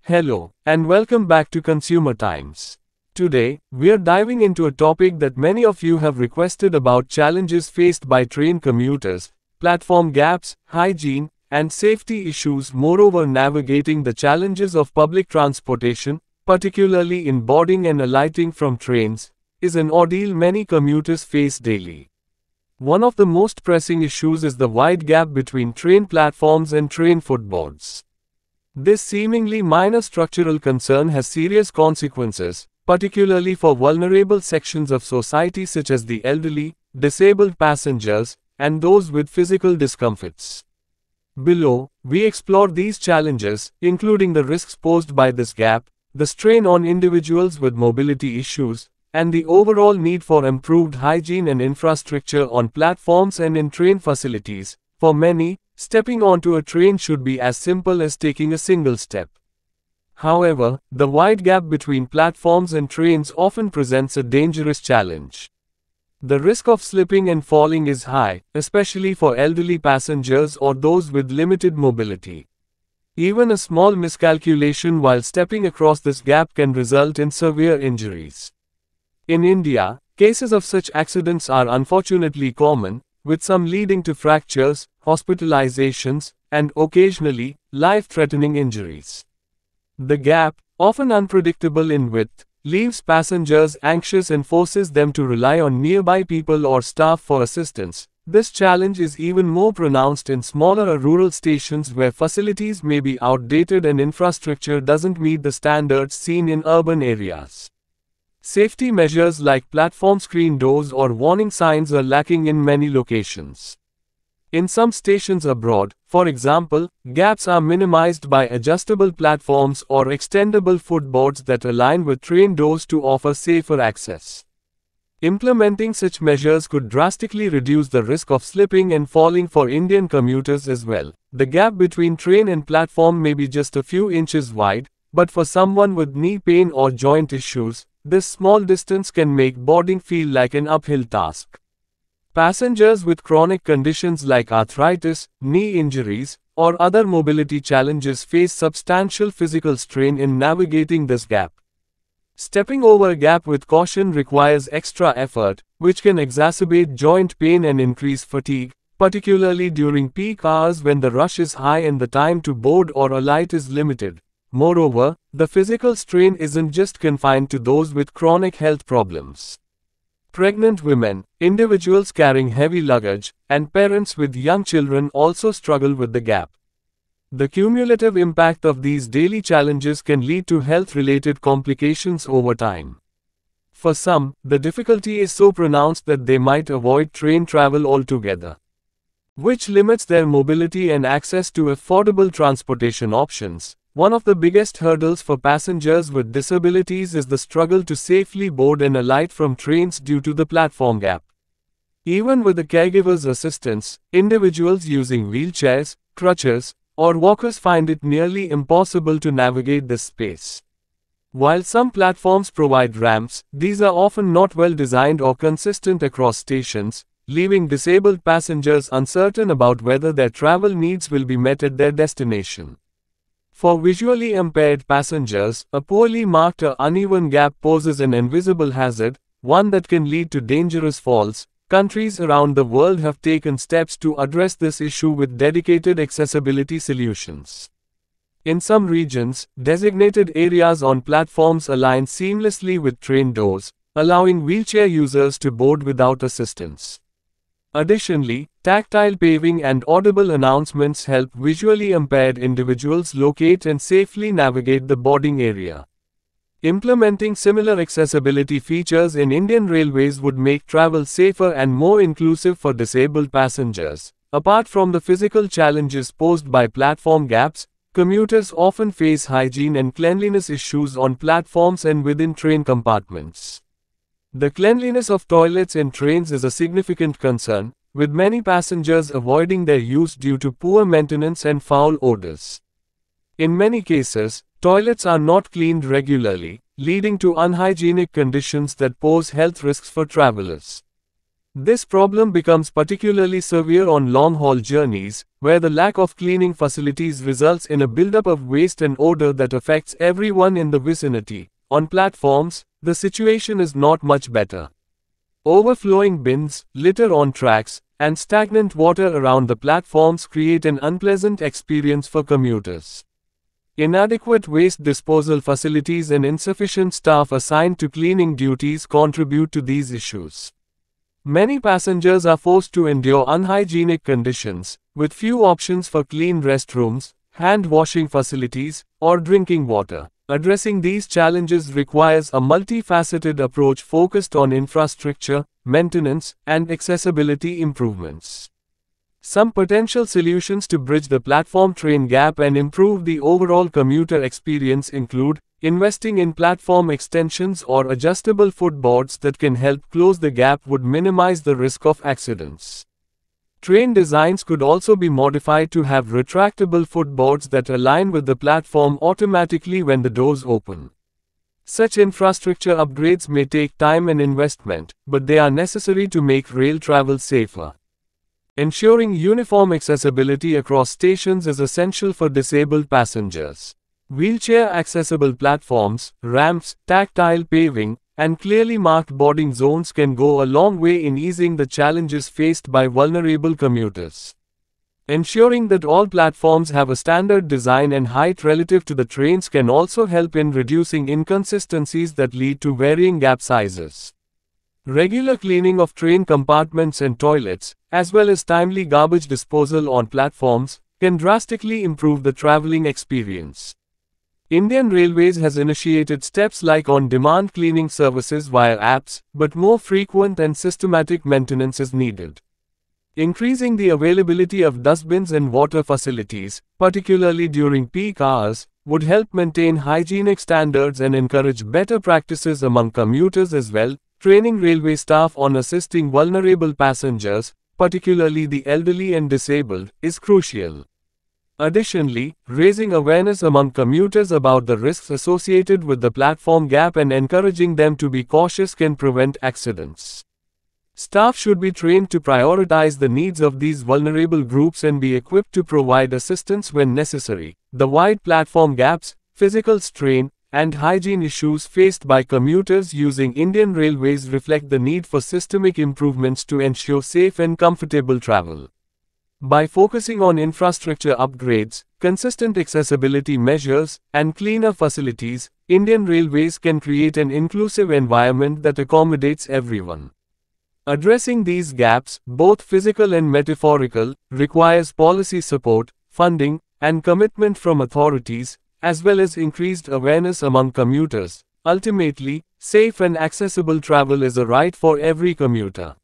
Hello, and welcome back to Consumer Times. Today, we're diving into a topic that many of you have requested about challenges faced by train commuters, platform gaps, hygiene, and safety issues. Moreover, navigating the challenges of public transportation, particularly in boarding and alighting from trains, is an ordeal many commuters face daily. One of the most pressing issues is the wide gap between train platforms and train footboards. This seemingly minor structural concern has serious consequences, particularly for vulnerable sections of society such as the elderly, disabled passengers, and those with physical discomforts. Below, we explore these challenges, including the risks posed by this gap, the strain on individuals with mobility issues, and the overall need for improved hygiene and infrastructure on platforms and in train facilities. For many, stepping onto a train should be as simple as taking a single step. However, the wide gap between platforms and trains often presents a dangerous challenge. The risk of slipping and falling is high, especially for elderly passengers or those with limited mobility. Even a small miscalculation while stepping across this gap can result in severe injuries. In India, cases of such accidents are unfortunately common, with some leading to fractures, hospitalizations, and occasionally, life-threatening injuries. The gap, often unpredictable in width, leaves passengers anxious and forces them to rely on nearby people or staff for assistance. This challenge is even more pronounced in smaller or rural stations where facilities may be outdated and infrastructure doesn't meet the standards seen in urban areas. Safety measures like platform screen doors or warning signs are lacking in many locations. In some stations abroad, for example, gaps are minimized by adjustable platforms or extendable footboards that align with train doors to offer safer access. Implementing such measures could drastically reduce the risk of slipping and falling for Indian commuters as well. The gap between train and platform may be just a few inches wide, but for someone with knee pain or joint issues, this small distance can make boarding feel like an uphill task. Passengers with chronic conditions like arthritis, knee injuries, or other mobility challenges face substantial physical strain in navigating this gap. Stepping over a gap with caution requires extra effort, which can exacerbate joint pain and increase fatigue, particularly during peak hours when the rush is high and the time to board or alight is limited. Moreover, the physical strain isn't just confined to those with chronic health problems. Pregnant women, individuals carrying heavy luggage, and parents with young children also struggle with the gap. The cumulative impact of these daily challenges can lead to health-related complications over time. For some, the difficulty is so pronounced that they might avoid train travel altogether, which limits their mobility and access to affordable transportation options. One of the biggest hurdles for passengers with disabilities is the struggle to safely board and alight from trains due to the platform gap. Even with the caregiver's assistance, individuals using wheelchairs, crutches, or walkers find it nearly impossible to navigate this space. While some platforms provide ramps, these are often not well designed or consistent across stations, leaving disabled passengers uncertain about whether their travel needs will be met at their destination. For visually impaired passengers, a poorly marked or uneven gap poses an invisible hazard, one that can lead to dangerous falls. Countries around the world have taken steps to address this issue with dedicated accessibility solutions. In some regions, designated areas on platforms align seamlessly with train doors, allowing wheelchair users to board without assistance. Additionally, tactile paving and audible announcements help visually impaired individuals locate and safely navigate the boarding area. Implementing similar accessibility features in Indian Railways would make travel safer and more inclusive for disabled passengers. Apart from the physical challenges posed by platform gaps, commuters often face hygiene and cleanliness issues on platforms and within train compartments. The cleanliness of toilets in trains is a significant concern, with many passengers avoiding their use due to poor maintenance and foul odors. In many cases, toilets are not cleaned regularly, leading to unhygienic conditions that pose health risks for travelers. This problem becomes particularly severe on long-haul journeys, where the lack of cleaning facilities results in a buildup of waste and odor that affects everyone in the vicinity. On platforms, the situation is not much better. Overflowing bins, litter on tracks, and stagnant water around the platforms create an unpleasant experience for commuters. Inadequate waste disposal facilities and insufficient staff assigned to cleaning duties contribute to these issues. Many passengers are forced to endure unhygienic conditions, with few options for clean restrooms, hand washing facilities, or drinking water. Addressing these challenges requires a multifaceted approach focused on infrastructure, maintenance, and accessibility improvements. Some potential solutions to bridge the platform-train gap and improve the overall commuter experience include investing in platform extensions or adjustable footboards that can help close the gap would minimize the risk of accidents. Train designs could also be modified to have retractable footboards that align with the platform automatically when the doors open. Such infrastructure upgrades may take time and investment, but they are necessary to make rail travel safer. Ensuring uniform accessibility across stations is essential for disabled passengers. Wheelchair-accessible platforms, ramps, tactile paving, and clearly marked boarding zones can go a long way in easing the challenges faced by vulnerable commuters. Ensuring that all platforms have a standard design and height relative to the trains can also help in reducing inconsistencies that lead to varying gap sizes. Regular cleaning of train compartments and toilets, as well as timely garbage disposal on platforms, can drastically improve the traveling experience. Indian Railways has initiated steps like on-demand cleaning services via apps, but more frequent and systematic maintenance is needed. Increasing the availability of dustbins and water facilities, particularly during peak hours, would help maintain hygienic standards and encourage better practices among commuters as well. Training railway staff on assisting vulnerable passengers, particularly the elderly and disabled, is crucial. Additionally, raising awareness among commuters about the risks associated with the platform gap and encouraging them to be cautious can prevent accidents. Staff should be trained to prioritize the needs of these vulnerable groups and be equipped to provide assistance when necessary. The wide platform gaps, physical strain, and hygiene issues faced by commuters using Indian Railways reflect the need for systemic improvements to ensure safe and comfortable travel. By focusing on infrastructure upgrades, consistent accessibility measures, and cleaner facilities, Indian Railways can create an inclusive environment that accommodates everyone. Addressing these gaps, both physical and metaphorical, requires policy support, funding, and commitment from authorities, as well as increased awareness among commuters. Ultimately, safe and accessible travel is a right for every commuter.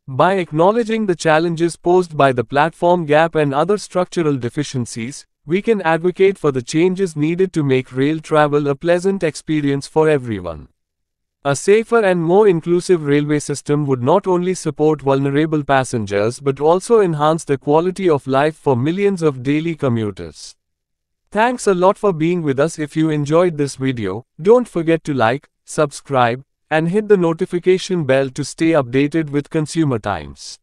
By acknowledging the challenges posed by the platform gap and other structural deficiencies, we can advocate for the changes needed to make rail travel a pleasant experience for everyone. A safer and more inclusive railway system would not only support vulnerable passengers but also enhance the quality of life for millions of daily commuters. Thanks a lot for being with us. If you enjoyed this video, don't forget to like, subscribe, and hit the notification bell to stay updated with Consumer Times.